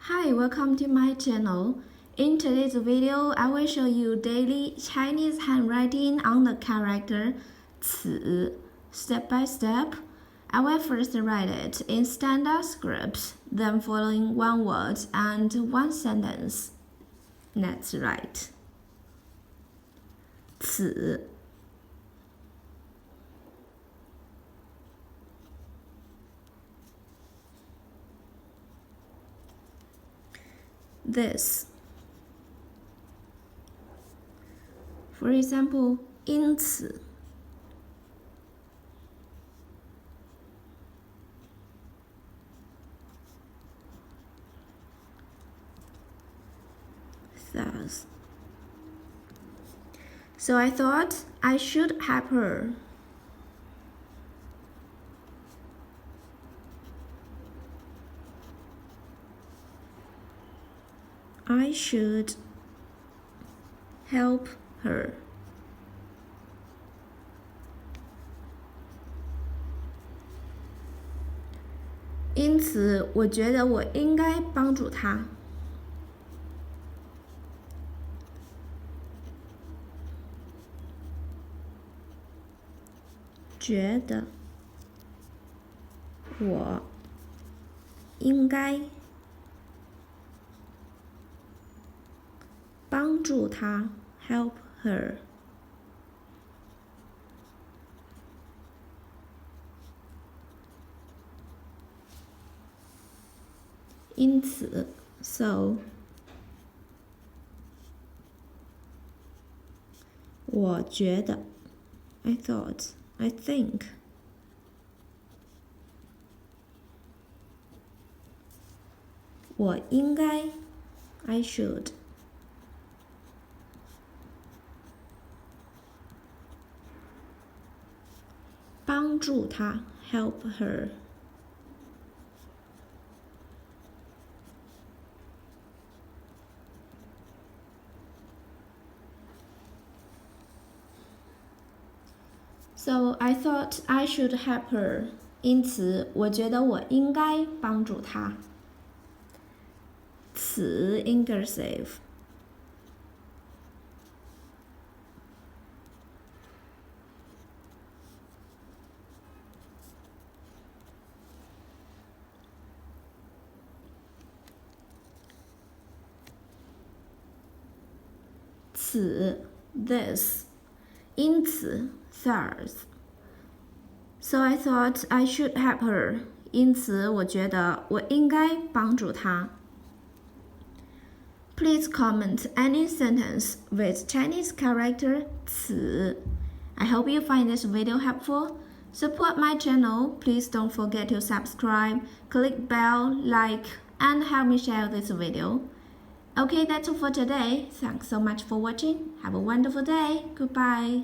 Hi, welcome to my channel. In today's video, I will show you daily Chinese handwriting on the character 此 step by step. I will first write it in standard script, then following one word and one sentence. Let's write 此 this. For example, 因此 thus. So I thought I should help her. I should help her.因此，我觉得我应该帮助她。觉得我应该帮助她 help her. 因此 so 我觉得 I thought I think 我应该 I should 帮助她 help her. So I thought I should help her. 因此，我觉得我应该帮助她。此 in cursive. 此 this. 因此 thus. So I thought I should help her. 因此，我觉得我应该帮助她。Please comment any sentence with Chinese character 此. I hope you find this video helpful. Support my channel. Please don't forget to subscribe, click bell, like, and help me share this video. Okay, that's all for today. Thanks so much for watching. Have a wonderful day. Goodbye.